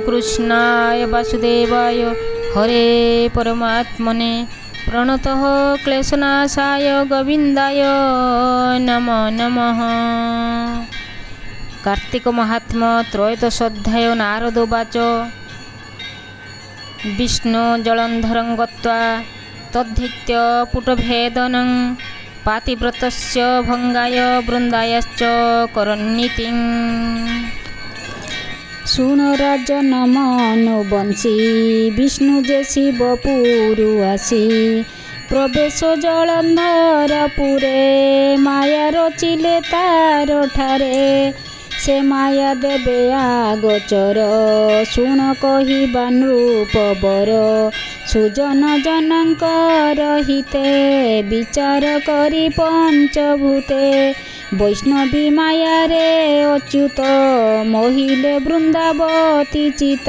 कृष्णाय वासुदेवाय हरे परमात्मने प्रणतः क्लेशनाशाय गोविंदाय नमो नमः। कार्तिक महात्म त्रयोदश अध्याय नारद उवाच विष्णु जलंधरं गत्वा तद्धृत्य पुटभेदनं पातिव्रतस्य भंगाय वृंदायश्च करन्नीतिं। शुण राजन मनुवंशी विष्णु जे शिवपुरु आसी प्रवेश जलंधरपुरे माया रचिले तार ठारे से माया देवे आगोचर शुण कहिबा नृपवर सुजन जनकर हिते विचार करी पंचभूते वैष्णवी माया रे अच्युत मोहिले वृंदावती चित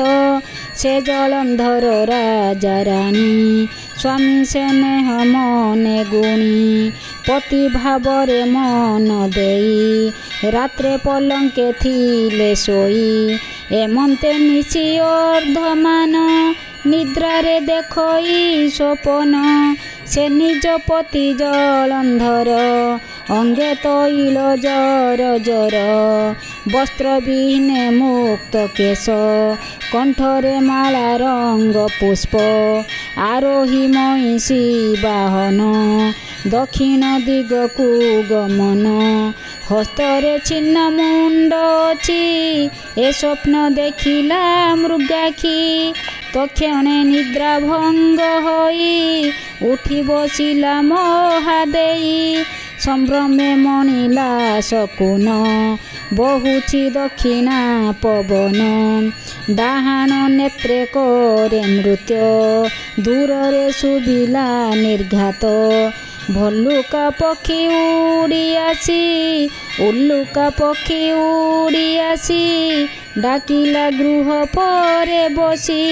से जलंधर राजा राणी स्वामी स्नेह मने गुणी पति भावरे मन देई रात्रे पलंके थिले सोई एमंते निशी अर्धमान निद्रारे देखई स्वपन से निज पति जलंधर अंगे तैल जर जर वस्त्रविहीने मुक्त केश कंठरे माला रंग पुष्प आरोही महिषी बाहन दक्षिण दिगकु गमन हस्तरे छिन्न मुंड अछि ए स्वप्न देखिला मृगाखी तक्षणे निद्रा भंग होई उठी बसिला महादेई संभ्रमे मणिला शकुन बहुछि दक्षिणा पवन डाहाण नेत्रे करे नृत्य दूररे शुभिला निर्घात भल्लुका पक्षी उड़ी आसी उल्लुका पक्षी उड़ी आसी डाकिला गृह परे बसी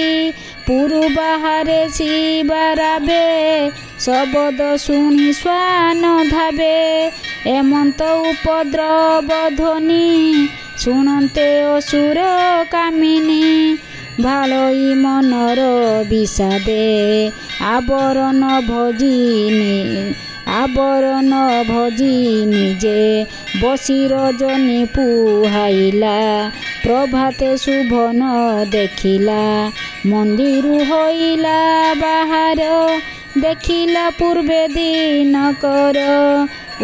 पुरु बाहारे शिवाराबे शबद शुणी श्वान धाबे एमंत उपद्रव ध्वनि शुणन्ते असुर कामिनी भालई मनर विषादे आवरण भजी निजे बसी रजनी पुहाइला प्रभाते शुभन देखिला मंदिरु होइला बाहार देखिला पूर्वे दिन कर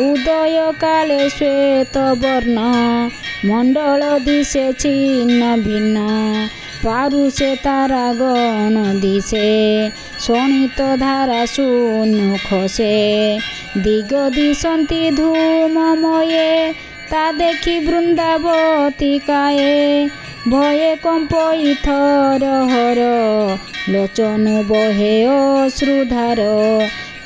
उदय काले श्वेत वर्ण मंडल दिशे छिन्न भिन्न पारुषे तारा गण दिशे शोणित धारा शून्य खसे दिग दिशन्ति धूममये ता देखि वृंदावती काये भये कंपई थर हर लोचनु बहे अश्रुधार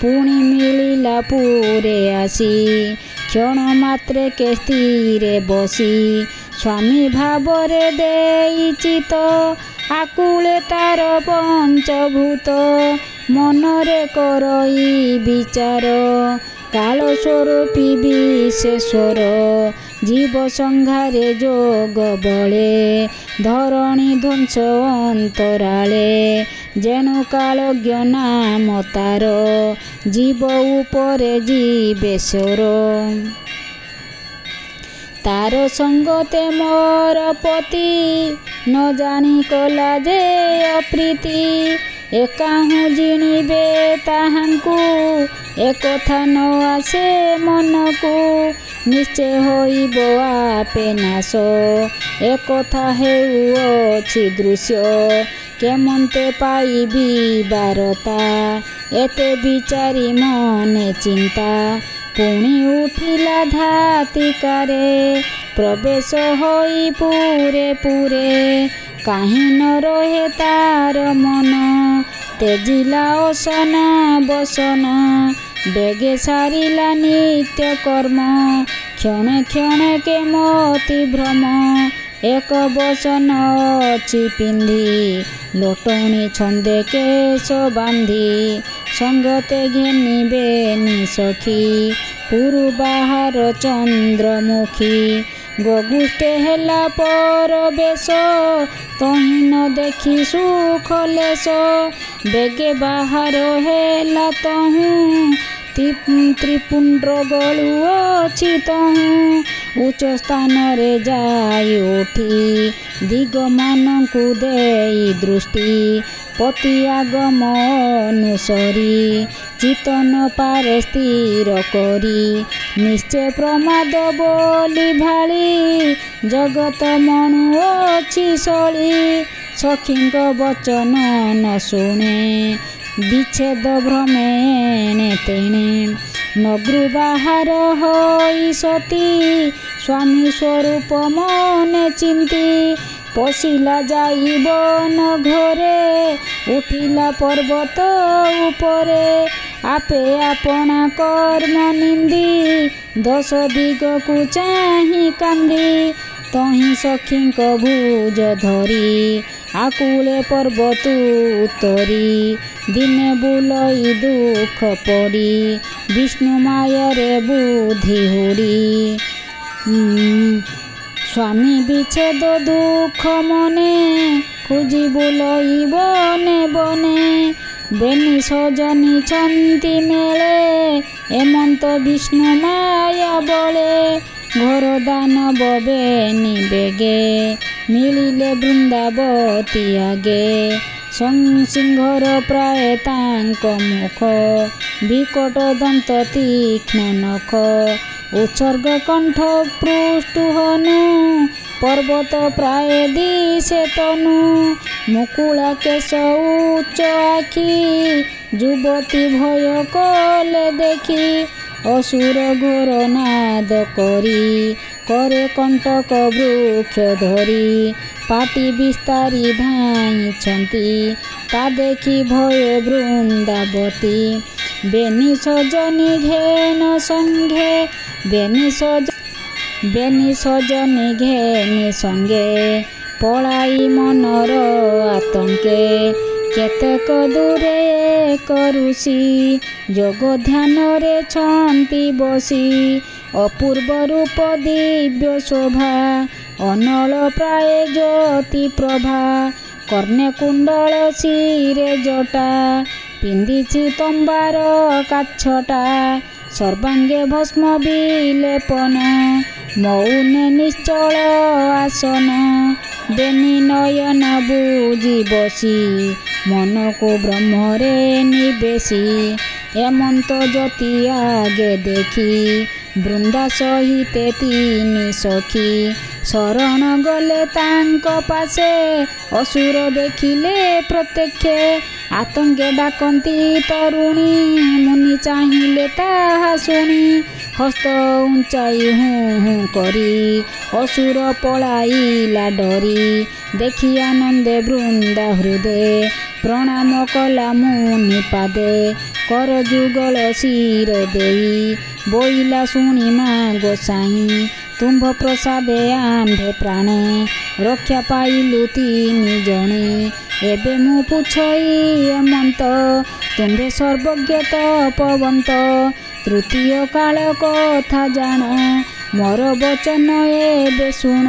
पुणी मिलिला पुरे आसी क्षण मात्रे के स्थिरे बसी स्वामी भावरे देईचित आकुले तार पंचभूत मनरे करई विचार काल स्वरूपी विशेश्वर जीव संघारे जोग बळे धरणी ध्वंस अंतराळे जेणु कालज्ञ नाम तार जीव उपरे जीवेश्वर तार संगते मोर पति न जानी कला जे अप्रीति एकाहू जिणिबे ताहांकु एकथा न आसे मनकु निश्चय होइब आपे नाश एकथा हेउअछि दृश्य केमन्ते पाइबी बारता एते विचारी मने चिंता पुणी उठिला धातिकारे प्रवेश होई पूरे पूरे काहीं न रहे तार मन तेजिला असन बसन बेगे सारिला नित्य कर्म क्षणे क्षणे के मोती भ्रम एक बसन अछि पिंधी लोटणी छंदे केश बांधी संगते घेनिबे नि सखी पुरु बाहार चंद्रमुखी ଗଗୁଷ୍ଟେ ହେଲା ପରବେଶ, ତହିଁ ନ ଦେଖି ସୁଖଲେଶ। ବେଗେ ବାହାର ହେଲା ତହୁଁ, ତ୍ରିପୁଣ୍ଡ ଗଳୁଅଛି ତହୁଁ। ଉଚ୍ଚ ସ୍ଥାନରେ ଯାଇ ଉଠି, ଦିଗମାନଙ୍କୁ ଦେଇ ଦୃଷ୍ଟି। ପତି ଆଗମ ଅନୁସରି, ଚିତନ ପାରେ ସ୍ଥିର କରି। ନିଶ୍ଚୟ ପ୍ରମାଦ ବୋଲି ଭାଳି, ଜଗତ ମଣୁଅଛି ଶଳି। ସଖୀଙ୍କ ବଚନ ନ ଶୁଣେ, ବିଚ୍ଛେଦ ଭ୍ରମେ ଏଣେ ତେଣେ। ନଗୃ ବାହାର ହୋଇ ସତୀ, ସ୍ୱାମୀ ସ୍ୱରୂପ ମନେ ଚିନ୍ତି। ପଶିଲା ଯାଇ ବନ ଘରେ, ଉଠିଲା ପର୍ବତ ଉପରେ। ଆପେ ଆପଣା କର୍ମ ନିନ୍ଦି, ଦଶ ଦିଗକୁ ଚାହିଁ କାନ୍ଦି। ତହିଁ ସଖୀଙ୍କ ଭୁଜ ଧରି, ଆକୁଳେ ପର୍ବତ ଉତ୍ତରି। ଦିନେ ବୁଲଇ ଦୁଃଖ ପଡ଼ି, ବିଷ୍ଣୁ ମାୟାରେ ବୁଦ୍ଧି ହୁଡ଼ି। ସ୍ୱାମୀ ବିଚ୍ଛେଦ ଦୁଃଖ ମନେ, ଖୋଜି ବୁଲଇ ବନେ ବନେ। ବେନି ସଜନିଛନ୍ତି ମେଳେ, ଏମନ୍ତ ବିଷ୍ଣୁ ମାୟା ବଳେ। ଘୋର ଦାନବ ବେନି ବେଗେ, ମିଳିଲେ ବୃନ୍ଦାବତୀ ଆଗେ। ସିଂହର ପ୍ରାୟ ତାଙ୍କ ମୁଖ, ବିକଟ ଦନ୍ତ ତୀକ୍ଷ୍ଣ ନଖ। ଉତ୍ସର୍ଗ କଣ୍ଠ ପୃଷ୍ଠୁ ହନୁ, ପର୍ବତ ପ୍ରାୟ ଦିଶେ ତନୁ। ମୁକୁଳା କେଶ ଉଚ୍ଚ ଆଖି, ଯୁବତୀ ଭୟ କଲେ ଦେଖି। ଅସୁର ଘୋର ନାଦ କରି, करे कंटक वृक्ष धरी। पाटी विस्तारी धाइछन्ति, ता देखि भयो वृन्दावती। बेनी सजनी घेन संगे, बेनी सजनी घेनी संगे। पलाई मनर आतंके, केतेक दूरे करुषि। जोग ध्यान रे छन्ति बसी, अपूर्व रूप दिव्य शोभा। अनल प्राय ज्योति प्रभा, कर्णे कुंडल शिरे जटा। पिंदिछि तंबार काछटा, सर्वांगे भस्म विलेपन। मौने निश्चल आसन, बेनी नयन बुझी बसी। मन को ब्रह्मरे निवेशी, एमंत ज्योति आगे देखी। बृंदा सहिते तीनी सखी, शरण गले तांक पासे। असुर देखिले प्रत्यक्षे, आतंके डाकंती तरुणी। मुनि चाहिले ताहा शुणी, हस्त उंचाई हूँ हूँ करी। असुर पलाइला डरी, देखी आनंदे बृंदा हृदे। प्रणाम कला मुनि पादे, कर जुगल शिर देई। बोइला शुणी माँ गोसाई, तुम्भ प्रसादे आम्भे प्राणे। रक्षा पाइलु तीनी जणे, एबे मु पुछई एमंत। तुम्भे सर्वज्ञ तपवंत, तृतीय काल कथा जान। मोर वचन एबे शुण,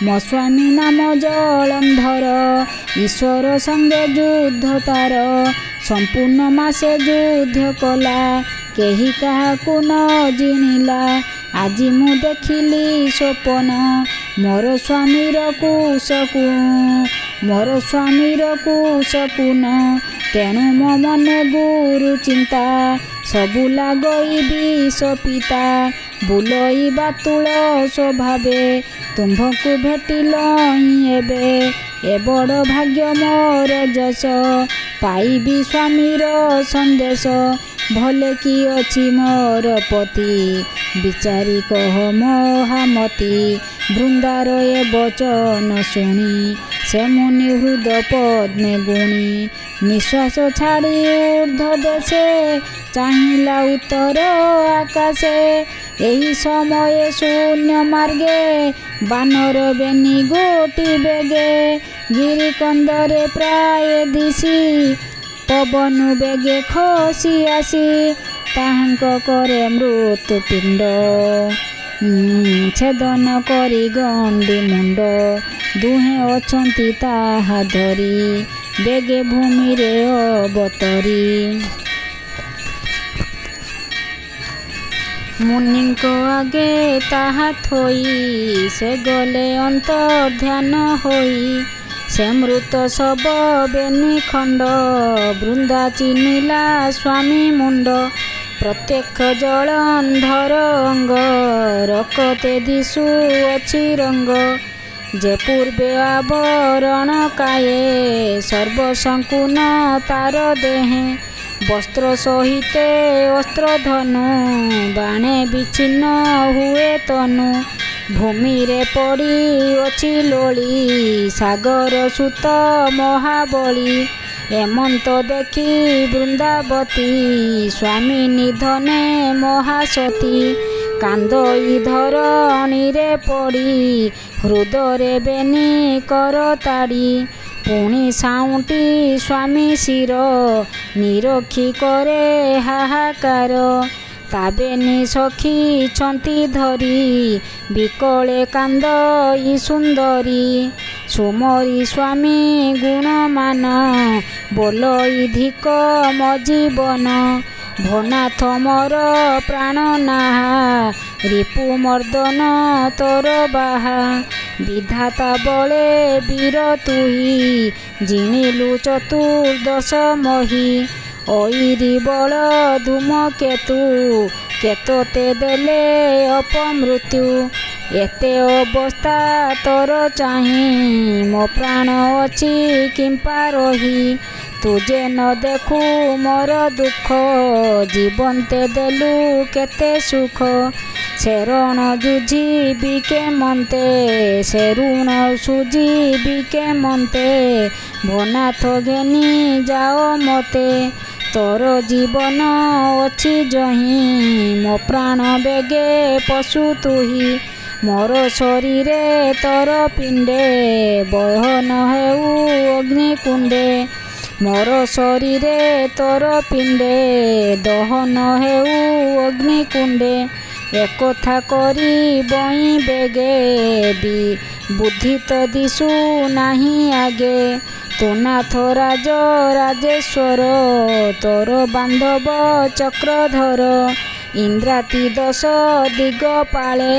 मो स्वामी नाम जलंधर। ईश्वर संगे युद्ध तार, संपूर्ण मासे युद्ध कला। केही काहाकु न जिनिला, आजि मु देखिली स्वप्न। मोर स्वामीर कुशकुन, तेणु मो मने गुरु चिंता। सबु लागई विष पिता, बुलई बातुल स्वभावे। तुम्भकु भेटिलई एबे, ए बड़ भाग्य मोर जस। पाइबी स्वामीर संदेश, भले कि अछि मोर पति। विचारी कह महामती, बृंदार ए वचन शुणी। से मुनि हृद पद्मे गुणी, निश्वास छाड़ी ऊर्ध्व देशे। चाहिला उत्तर आकाशे, एही समय शून्य मार्गे। बानर बेनी गोटी बेगे, गिरी कंदरे प्राय दिशी। पवनु बेगे खसी आसी, ताहांक करे मृत्युपिंड। ଛେଦନ କରି ଗଣ୍ଡି ମୁଣ୍ଡ ଦୁହେଁ ଅଛନ୍ତି ତାହା ଧରି ବେଗେ ଭୂମିରେ ଅବତରି। ମୁନିଙ୍କ ଆଗେ ତାହା ଥୋଇ ସେ ଗଲେ ଅନ୍ତର୍ଧ୍ୟାନ ହୋଇ। ସେ ମୃତ ଶବ ବେନି ଖଣ୍ଡ ବୃନ୍ଦା ଚିହ୍ନିଲା ସ୍ୱାମୀ ମୁଣ୍ଡ। ପ୍ରତ୍ୟକ୍ଷ ଜଳନ୍ଧର ଅଙ୍ଗ ରକତେ ଦିଶୁଅଛି ରଙ୍ଗ। ଯେ ପୂର୍ବେ ଆବରଣ କାଏ ସର୍ବସଂକୁନ ତାର ଦେହେ। ବସ୍ତ୍ର ସହିତେ ଅସ୍ତ୍ର ଧନୁ ବାଣେ ବିଚ୍ଛିନ୍ନ ହୁଏ ତନୁ। ଭୂମିରେ ପଡ଼ି ଅଛି ଲୋଳି ସାଗର ସୁତ ମହାବଳୀ। ଏମନ୍ତ ଦେଖି ବୃନ୍ଦାବତୀ ସ୍ୱାମୀ ନିଧନେ ମହାସତୀ। କାନ୍ଦଇ ଧରଣୀରେ ପଡ଼ି ହୃଦରେ ବେନି କର ତାଡ଼ି। ପୁଣି ସାଉଁଟି ସ୍ୱାମୀ ଶିର ନିରଖି କରେ ହାହାକାର। ତାବେନି ସଖିଛନ୍ତି ଧରି ବିକଳେ କାନ୍ଦଇ ସୁନ୍ଦରୀ। ସୁମରି ସ୍ୱାମୀ ଗୁଣମାନ ବୋଲଇ ଧିକ ମୋ ଜୀବନ। ଭନାଥ ମୋର ପ୍ରାଣ ନାହା ରିପୁ ମର୍ଦ୍ଦନ ତୋର ବାହା। ବିଧାତା ବଳେ ବୀର ତୁହି ଜିଣିଲୁ ଚତୁର୍ଦ୍ଦଶ ମହି। ଐରି ବଳ ଧୂମକେତୁ କେତୋତେ ଦେଲେ ଅପମୃତ୍ୟୁ। ଏତେ ଅବସ୍ଥା ତୋର ଚାହିଁ ମୋ ପ୍ରାଣ ଅଛି କିମ୍ପା ରହି। ତୁ ଯେ ନ ଦେଖୁ ମୋର ଦୁଃଖ ଜୀବନ୍ତେ ଦେଲୁ କେତେ ସୁଖ। ସେ ରଣ ଯୁଝିବି କେମନ୍ତେ ସେ ଋଣ ସୁଝିବି କେମନ୍ତେ। ଭନାଥ ଘେନି ଯାଅ ମୋତେ ତୋର ଜୀବନ ଅଛି ଯହିଁ। ମୋ ପ୍ରାଣ ବେଗେ ପଶୁ ତୁହି ମୋର ଶରୀରେ ତୋର ପିଣ୍ଡେ ବହନ ହେଉ ଅଗ୍ନିକୁଣ୍ଡେ। ମୋର ଶରୀରେ ତୋର ପିଣ୍ଡେ ଦହନ ହେଉ ଅଗ୍ନିକୁଣ୍ଡେ। ଏକଥା କରି ବଇଁ ବେଗେ ବୁଦ୍ଧି ତ ଦିଶୁ ନାହିଁ ଆଗେ। ତୁ ନାଥ ରାଜ ରାଜେଶ୍ୱର ତୋର ବାନ୍ଧବ ଚକ୍ରଧର। ଇନ୍ଦ୍ରାତି ଦଶ ଦିଗ ପାଳେ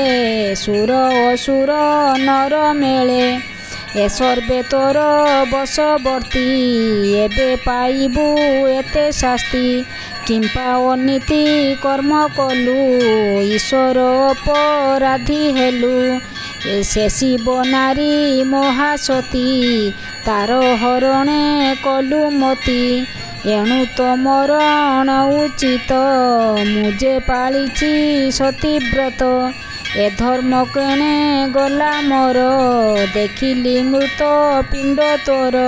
ସୁର ଅସୁର ନର ମେଳେ। ଏ ସର୍ବେ ତୋର ବଶବର୍ତ୍ତୀ ଏବେ ପାଇବୁ ଏତେ ଶାସ୍ତି। କିମ୍ପା ଅନୀତି କର୍ମ କଲୁ ଈଶ୍ୱର ଅପରାଧୀ ହେଲୁ। ସେ ଶିବ ନାରୀ ମହାସତୀ ତାର ହରଣେ କଲୁ ମତି। ଏଣୁ ତମର ଉଚିତ ମୁଁ ଯେ ପାଳିଛି ସତୀବ୍ରତ। ଏ ଧର୍ମ କେଣେ ଗଲା ମୋର ଦେଖିଲି ମୃତ ପିଣ୍ଡ ତୋର।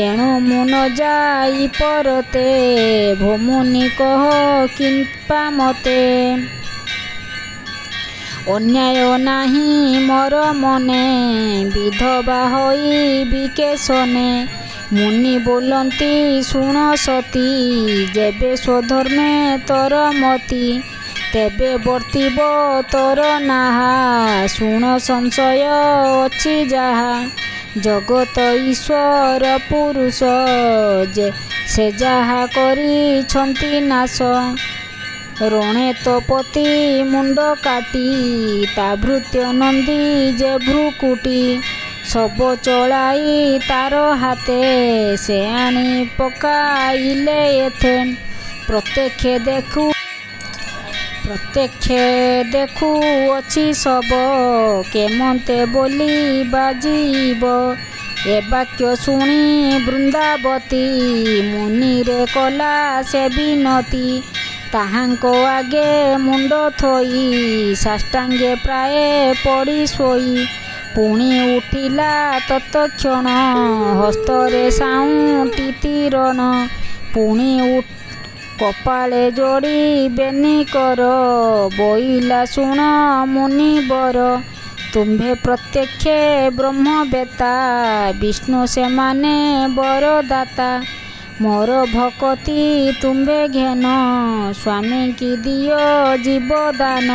ଏଣୁ ମୁଁ ନ ଯାଇ ପରତେ ଭୋମୁନି କହ କିମ୍ପା ମତେ। ଅନ୍ୟାୟ ନାହିଁ ମୋର ମନେ ବିଧବା ହୋଇ ବିକେଶନେ। ମୁନି ବୋଲନ୍ତି ଶୁଣ ସତୀ ଯେବେ ସ୍ୱଧର୍ମେ ତୋର ମତି। ତେବେ ବର୍ତ୍ତିବ ତୋର ନାହା ଶୁଣ ସଂଶୟ ଅଛି ଯାହା। ଜଗତ ଈଶ୍ୱର ପୁରୁଷ ଯେ ସେ ଯାହା କରିଛନ୍ତି ନାଶ। ରଣେ ତ ପତି ମୁଣ୍ଡ କାଟି ତା ଭୃତ୍ୟ ନନ୍ଦୀ ଯେ ଭ୍ରୁକୁଟି। ଶବ ଚଳାଇ ତାର ହାତେ ସେ ଆଣି ପକାଇଲେ ଏଥେ। ପ୍ରତ୍ୟକ୍ଷ ଦେଖୁ ଅଛି ଶବ କେମନ୍ତେ ବୋଲି ବାଜିବ। ଏ ବାକ୍ୟ ଶୁଣି ବୃନ୍ଦାବତୀ ମୁନିରେ କଲା ସେ ବିନତି। ତାହାଙ୍କ ଆଗେ ମୁଣ୍ଡ ଥୋଇ ସାଷ୍ଟାଙ୍ଗେ ପ୍ରାୟ ପଡ଼ି ଶୋଇ। ପୁଣି ଉଠିଲା ତତ୍କ୍ଷଣ ହସ୍ତରେ ସାଉଁଟି ତୀରଣ। ପୁଣି କପାଳେ ଯୋଡ଼ି ବେନି କର ବୋଇଲା ଶୁଣ ମୁନିବର। ତୁମ୍ଭେ ପ୍ରତ୍ୟକ୍ଷ ବ୍ରହ୍ମବେତା ବିଷ୍ଣୁ ସେମାନେ ବରଦାତା। ମୋର ଭକତି ତୁମ୍ଭେ ଘେନ ସ୍ୱାମୀ କି ଦିଅ ଜୀବଦାନ।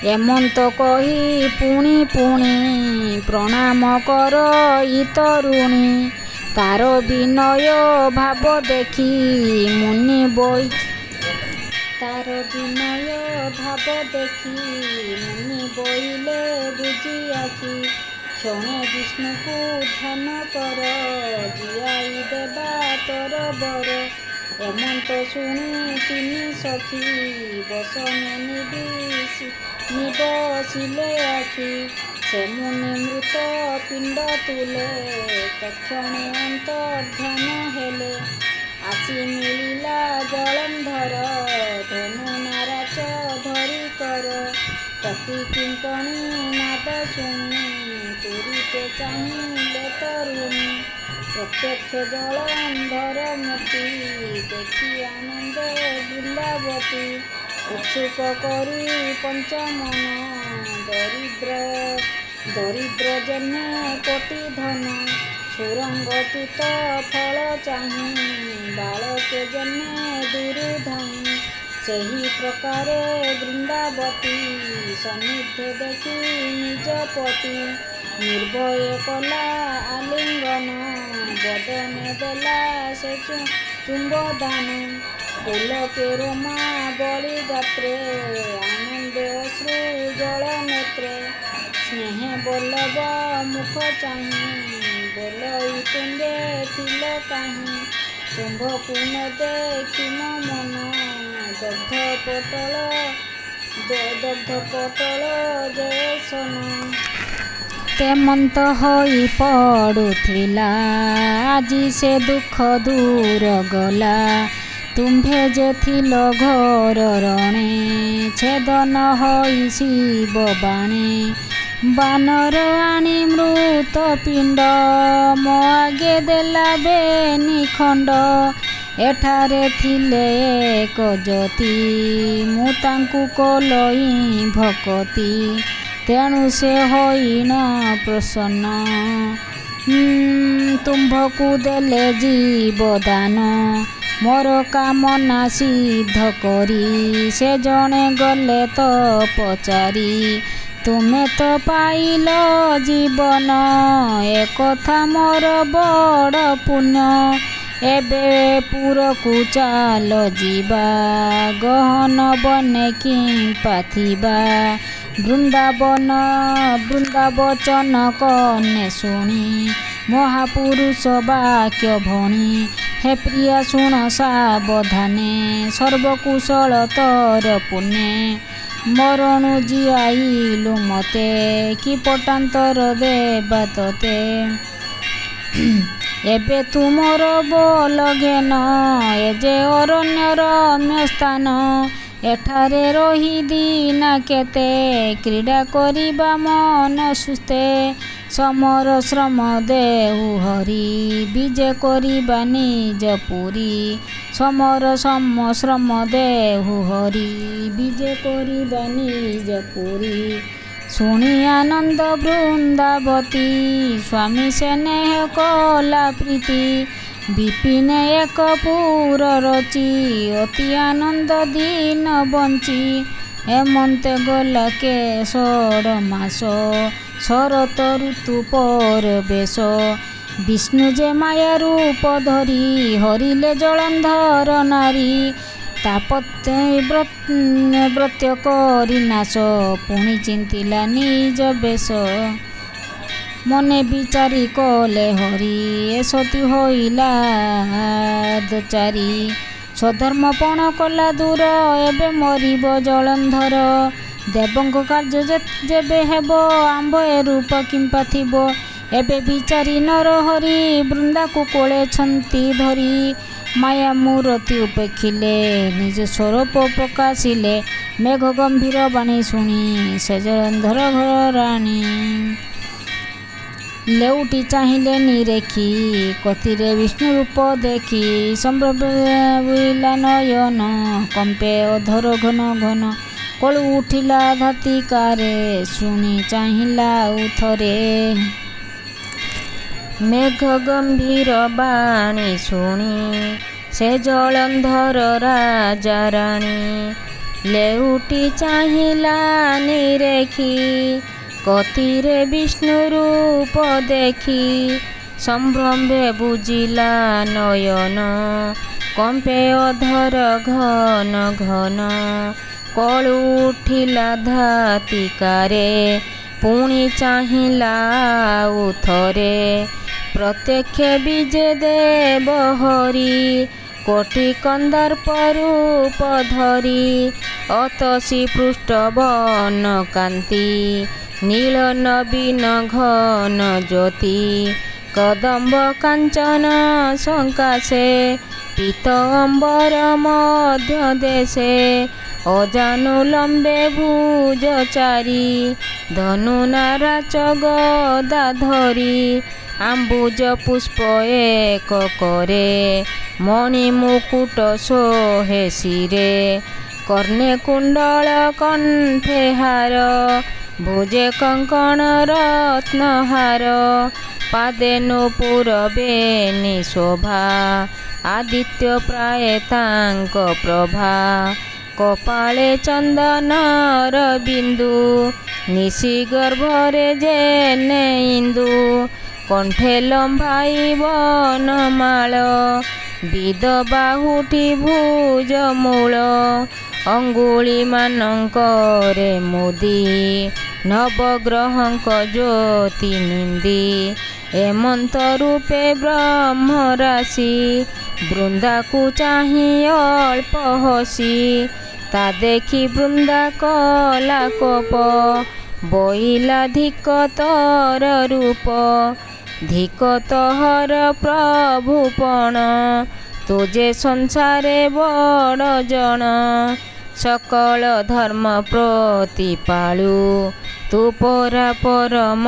ଏମନ୍ତ କହି ପୁଣି ପୁଣି ପ୍ରଣାମ କର ଇ ତରୁଣୀ। ତାର ବିନୟ ଭାବ ଦେଖି ମୁନି ବଇ ତାର ବିନୟ ଭାବ ଦେଖି ମୁନି ବଇଲେ ବୁଝି ଆଖି। କ୍ଷଣେ ବିଷ୍ଣୁକୁ ଧ୍ୟାନ କର ଜିଆଇ ଦେବା ତୋର ବର। ଏମନ୍ତ ଶୁଣି ତିନି ସଖୀ ବସନେ ନିବସିଲେ ଆଖି। ସେ ମୁନି ମୃତ ପିଣ୍ଡ ତୁଲେ ତକ୍ଷଣେ ଅନ୍ତର୍ଧ୍ୟାନ ହେଲେ। ଆସି ମିଳିଲା ଜଳନ୍ଧର ଧନୁ ନାରାଚ ଧରି କର। କଟି କିଙ୍କଣି ନାଦ ଶୁଣି ତୁରିତେ ଚାହିଁଲେ ତରୁଣୀ। ପ୍ରତ୍ୟକ୍ଷ ଜଳନ୍ଧର ମୂର୍ତ୍ତି ଦେଖି ଆନନ୍ଦେ ବୃନ୍ଦାବତୀ। ଉତ୍ସୁକ କରି ପଞ୍ଚମନ ଦରିଦ୍ର ଜହ୍ନେ କୋଟି ଧନ। ସୁରଙ୍ଗଚ୍ୟୁତ ଫଳ ଚାହିଁ ବାଳକେ ଜହ୍ନେ ଦୁରୁଧାଇଁ। ସେହି ପ୍ରକାରେ ବୃନ୍ଦାବତୀ ସନ୍ନିଧେ ଦେଖି ନିଜ ପତି। ନିର୍ଭୟ କଲା ଆଲିଙ୍ଗନ ବଦନେ ଦେଲା ସେ ଚୁମ୍ବଦାନ। ପୁଲକେ ରୋମା ବଳି ଗାତ୍ରେ ଆନନ୍ଦେ ଅଶ୍ରୁ ଜଳ ନେତ୍ରେ। ସ୍ନେହେ ବଲ୍ଲଭ ମୁଖ ଚାହିଁ ବୋଲଇ ତୁଣ୍ଡେ ଥିଲ କାହିଁ। ତୁମ୍ଭକୁ ନ ଦେଖି ମୋ ମନ ଦଗ୍ଧ ପଟଳ ଜୟସନ। ତେମନ୍ତ ହୋଇ ପଡ଼ୁଥିଲା ଆଜି ସେ ଦୁଃଖ ଦୂର ଗଲା। ତୁମ୍ଭେ ଯେ ଥିଲ ଘୋର ରଣେ ଛେଦନ ହୋଇ ଶିବ ବାଣେ। ବାନର ଆଣି ମୃତ ପିଣ୍ଡ ମୋ ଆଗେ ଦେଲା ବେନି ଖଣ୍ଡ। ଏଠାରେ ଥିଲେ ଏକ ଜ୍ୟୋତି ମୁଁ ତାଙ୍କୁ କଲୋଇ ଭକତି। ତେଣୁ ସେ ହୋଇନ ପ୍ରସନ୍ନ ତୁମ୍ଭକୁ ଦେଲେ ଜୀବଦାନ। ମୋର କାମନା ସିଦ୍ଧ କରି ସେ ଜଣେ ଗଲେ ତ ପଚାରି। ତୁମେ ତ ପାଇଲ ଜୀବନ ଏକଥା ମୋର ବଡ଼ ପୁଣ୍ୟ। ଏବେ ପୁରକୁ ଚାଲ ଯିବା ଗହନ ବନେ କିମ୍ପା ଥିବା। ବୃନ୍ଦାବଚନ କନେ ଶୁଣି ମହାପୁରୁଷ ବାକ୍ୟ ଭଣି। ହେ ପ୍ରିୟା ଶୁଣ ସାବଧାନେ ସର୍ବକୁଶଳ ତୋର ପୁନେ। ମରଣୁ ଜିଆଇଲୁ ମତେ କି ପଟାନ୍ତର ଦେବା ତତେ। ଏବେ ତୁମର ବୋଲ ଘେନ ଏ ଯେ ଅରଣ୍ୟ ରମ୍ୟ ସ୍ଥାନ। ଏଠାରେ ରହି ଦିନା କେତେ କ୍ରୀଡ଼ା କରିବା ମନ ସୁସ୍ତେ। ସମର ଶ୍ରମ ଦେହୁ ହରି ବିଜେ କରିବା ନିଜ ପୁରୀ। ସମର ଶ୍ରମ ଦେହୁ ହରି ବିଜେ କରିବା ନିଜ ପୁରୀ। ଶୁଣି ଆନନ୍ଦ ବୃନ୍ଦାବତୀ ସ୍ୱାମୀ ସ୍ନେହ କଲା ପ୍ରୀତି। ବିପିନେ ଏକ ପୁର ରଚି ଅତି ଆନନ୍ଦ ଦିନ ବଞ୍ଚି। ଏମନ୍ତେ ଗଲା କେଷୋଡ଼ ମାସ ଶରତ ଋତୁ ପରବେଶ। ବିଷ୍ଣୁ ଯେ ମାୟା ରୂପ ଧରି ହରିଲେ ଜଳନ୍ଧର ନାରୀ। ବ୍ରତ୍ୟ କରି ନାଶ ପୁଣି ଚିନ୍ତିଲା ନିଜ ବେଶ। ମନେ ବିଚାରି କଲେ ହରି ଏ ସତୀ ହୋଇଲା ଦୋଚାରୀ। ସ୍ୱଧର୍ମ ପଣ କଲା ଦୂର ଏବେ ମରିବ ଜଳନ୍ଧର। ଦେବଙ୍କ କାର୍ଯ୍ୟ ଯେବେ ହେବ ଆମ୍ଭ ଏ ରୂପ କିମ୍ପା ଥିବ। ଏବେ ବିଚାରି ନର ହରି ବୃନ୍ଦାକୁ କୋଳେଛନ୍ତି ଧରି। ମାୟା ମୂରତି ଉପେକ୍ଷିଲେ ନିଜ ସ୍ୱରୂପ ପ୍ରକାଶିଲେ। ମେଘ ଗମ୍ଭୀର ବାଣୀ ଶୁଣି ସେ ଜଳନ୍ଧର ଘର ରାଣୀ। ଲେଉଟି ଚାହିଁଲେ ନିରେଖି କତିରେ ବିଷ୍ଣୁ ରୂପ ଦେଖି। ସମ୍ଭ୍ରମିଲା ନୟନ କମ୍ପେ ଅଧର ଘନ ଘନ। କଳୁ ଉଠିଲା ଧାତିକାରେ ଶୁଣି ଚାହିଁଲା ଆଉ ଥରେ। ମେଘ ଗମ୍ଭୀର ବାଣୀ ଶୁଣି ସେ ଜଳନ୍ଧର ରାଜା ରାଣୀ। ଲେଉଟି ଚାହିଁଲା ନିରେଖି କତିରେ ବିଷ୍ଣୁ ରୂପ ଦେଖି। ସମ୍ଭ୍ରମେ ବୁଜିଲା ନୟନ କମ୍ପେ ଅଧର ଘନ ଘନ। କଳୁ ଉଠିଲା ଧାତିକାରେ ପୁଣି ଚାହିଁଲା ଆଉ ଥରେ। ପ୍ରତ୍ୟକ୍ଷ ବିଜେ ଦେବ ହରି କୋଟି କନ୍ଦର୍ପ ରୂପ ଧରି। ଅତସୀ ପୃଷ୍ଠବନ କାନ୍ତି ନୀଳ ନବୀନ ଘନ ଜ୍ୟୋତି। କଦମ୍ବ କାଞ୍ଚନ ସଙ୍କାଶେ ପୀତ ଅମ୍ବର ମଧ୍ୟ ଦେଶେ। ଅଜାନୁ ଲମ୍ବେ ଭୁଜ ଚାରି ଧନୁ ନାରାଚ ଗଦା ଧରି। ଆମ୍ବୁଜ ପୁଷ୍ପ ଏକ କରେ ମଣି ମୁକୁଟ ଶୋହେ ଶିରେ। କର୍ଣ୍ଣେ କୁଣ୍ଡଳ କଣ୍ଠେ ହାର ଭୁଜେ କଙ୍କଣ ରତ୍ନହାର। ପାଦେ ନୂପୁର ବେନି ଶୋଭା ଆଦିତ୍ୟ ପ୍ରାୟ ତାଙ୍କ ପ୍ରଭା। କପାଳେ ଚନ୍ଦନର ବିନ୍ଦୁ ନିଶି ଗର୍ଭରେ ଯେନେ ଇନ୍ଦୁ। କଣ୍ଠେ ଲମ୍ବାଇ ବନମାଳ ବିଦ ବାହୁଟି ଭୁଜ ମୂଳ। ଅଙ୍ଗୁଳି ମାନଙ୍କରେ ମୁଦି ନବଗ୍ରହଙ୍କ ଜ୍ୟୋତି ନିନ୍ଦି। ଏମନ୍ତ ରୂପେ ବ୍ରହ୍ମ ରାଶି ବୃନ୍ଦାକୁ ଚାହିଁ ଅଳ୍ପ ହସି। ତା ଦେଖି ବୃନ୍ଦା କଲା କୋପ ବୋଇଲା ଧିକ ତୋର ରୂପ। ଧିକ ତୋହର ପ୍ରଭୁପଣ ତୁ ଯେ ସଂସାରେ ବଡ଼ ଜଣ। ସକଳ ଧର୍ମ ପ୍ରତିପାଳୁ ତୁ ପରା ପରମ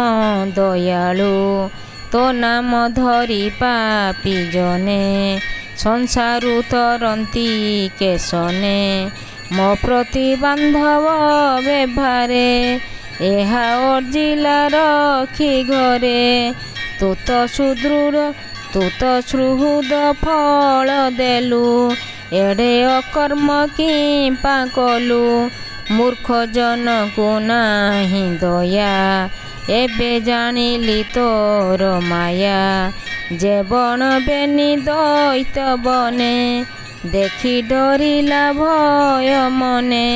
ଦୟାଳୁ। ତୋ ନାମ ଧରି ପାପି ଜନେ ସଂସାରୁ ତରନ୍ତି କେଶନେ। ମୋ ପ୍ରତି ବାନ୍ଧବ ବ୍ୟବହାରେ ଏହା ଅର୍ଜିଲା ରଖି ଘରେ। ତୁ ତ ସୁଦୃଢ଼ ତୁ ତ ସୁହୃଦ ଫଳ ଦେଲୁ ଏଡ଼େ ଅକର୍ମ କିମ୍ପା କଲୁ। ମୂର୍ଖ ଜନକୁ ନାହିଁ ଦୟା ଏବେ ଜାଣିଲି ତୋର ମାୟା। ଯେ ବଣ ବେନି ଦୈତ ବନେ ଦେଖି ଡରିଲା ଭୟ ମନେ।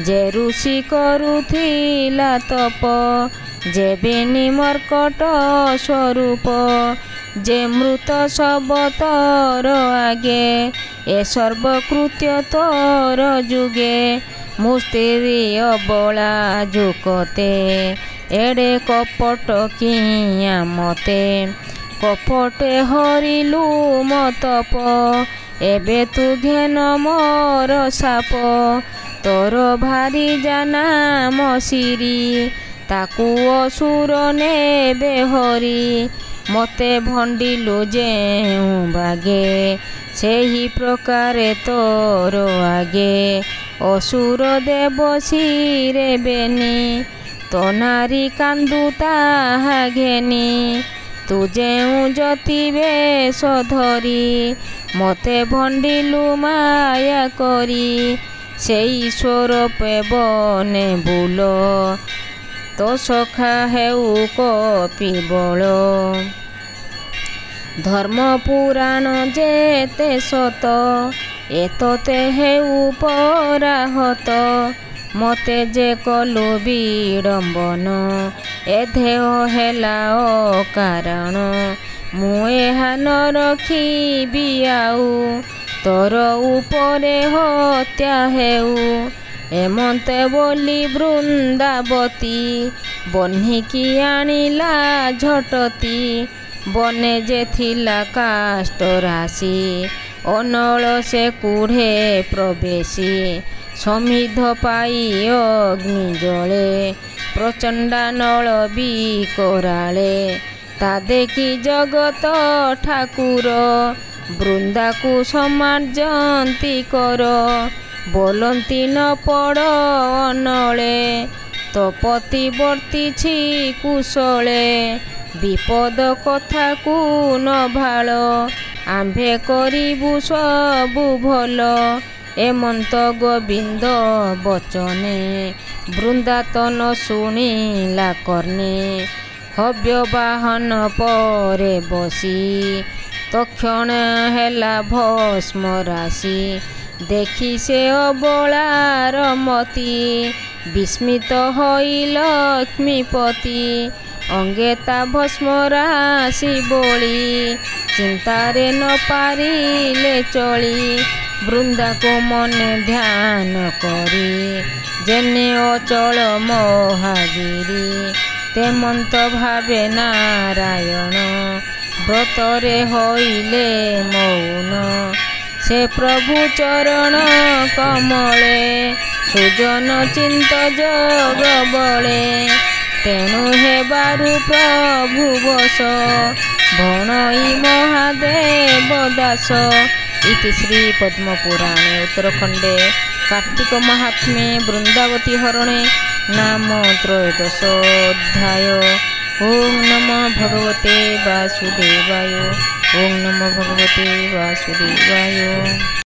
ଯେ ଋଷି କରୁଥିଲା ତପ ଯେ ବେନି ମର୍କଟ ସ୍ୱରୂପ। ଯେ ମୃତ ଶବ ତୋର ଆଗେ ଏ ସର୍ବକୃତ୍ୟ ତୋର ଯୁଗେ। ମୁଁ ସ୍ତ୍ରୀ ଅବଳା ଯୁକତେ ଏଡ଼େ କପଟ କିଆଁ ମତେ। କପଟେ ହରିଲୁ ମୋ ତପ ଏବେ ତୁ ଘେନ ମୋର ସାପ। ତୋର ଭାରି ଜାନା ମୋ ଶିରି ତାକୁ ଅସୁର ନେବେ ହରି। ମୋତେ ଭଣ୍ଡିଲୁ ଯେଉଁ ବାଗେ ସେହି ପ୍ରକାରେ ତୋର ଆଗେ। ଅସୁର ଦେବ ଶିରେ ବେନି ତୋ ନାରୀ କାନ୍ଦୁ ତାହା ଘେନି। ତୁ ଯେଉଁ ଜ୍ୟୋତି ବେଶ ଧରି ମୋତେ ଭଣ୍ଡିଲୁ ମାୟା କରି। ସେଇ ସ୍ୱରୂପେ ବନେ ବୁଲ ତୋ ସଖା ହେଉ କପିବଳ। ଧର୍ମ ପୁରାଣ ଯେତେ ସତ ଏତତେ ହେଉ ପରାହତ। ମୋତେ ଯେ କଲୁ ବିଡ଼ମ୍ବନ ଏ ଦେହ ହେଲା ଅକାରଣ। ମୁଁ ଏହା ନ ରଖିବି ଆଉ ତୋର ଉପରେ ହତ୍ୟା ହେଉ। ଏମନ୍ତେ ବୋଲି ବୃନ୍ଦାବତୀ ବହ୍ନିକି ଆଣିଲା ଝଟତି। ବନେ ଯେ ଥିଲା କାଷ୍ଟ ରାଶି ଅନଳ ସେ କୁଢ଼େ ପ୍ରବେଶୀ। ସମିଧ ପାଇ ଅଗ୍ନି ଜଳେ ପ୍ରଚଣ୍ଡା ନଳ ବିକରାଳେ। ତା ଦେଖି ଜଗତ ଠାକୁର ବୃନ୍ଦାକୁ ସମାର୍ଜନ୍ତି କର। ବୋଲନ୍ତି ନ ପଡ଼ ଅନଳେ ତୋ ପତି ବର୍ତ୍ତିଛି କୁଶଳେ। ବିପଦ କଥାକୁ ନ ଭାଳ ଆମ୍ଭେ କରିବୁ ସବୁ ଭଲ। ଏମନ୍ତ ଗୋବିନ୍ଦ ବଚନେ ବୃନ୍ଦାତନ ଶୁଣିଲା କର୍ଣ୍ଣେ। ହବ୍ୟ ବାହନ ପରେ ବସି ତକ୍ଷଣ ହେଲା ଭସ୍ମ ରାଶି। ଦେଖି ସେ ଅବଳାର ମତି ବିସ୍ମିତ ହୋଇ ଲକ୍ଷ୍ମୀପତି। ଅଙ୍ଗେ ତା ଭସ୍ମ ରାଶି ବୋଳି ଚିନ୍ତାରେ ନ ପାରିଲେ ଚଳି। ବୃନ୍ଦାକୁ ମନେ ଧ୍ୟାନ କରି ଯେନେ ଅଚଳ ମହାଗିରି। ତେମନ୍ତ ଭାବେ ନାରାୟଣ ବ୍ରତରେ ହୋଇଲେ ମୌନ। ସେ ପ୍ରଭୁ ଚରଣ କମଳେ ସୁଜନ ଚିନ୍ତ ଯୋଗ ବଳେ। ତେଣୁ ହେବାରୁ ପ୍ରଭୁ ବଶ ଭଣଇ ମହାଦେବ ଦାସ। ଇତି ଶ୍ରୀ ପଦ୍ମପୁରାଣେ ଉତ୍ତରଖଣ୍ଡେ କାର୍ତ୍ତିକ ମାହାତ୍ମ୍ये ବୃନ୍ଦାବତୀ ହରଣେ ନାମ ତ୍ରୟୋଦଶ ଅଧ୍ୟାୟ। ଓಂ ନମୋ ଭଗବତେ ବାସୁଦେବାୟ। ଓಂ ନମୋ ଭଗବତେ ବାସୁଦେବାୟ।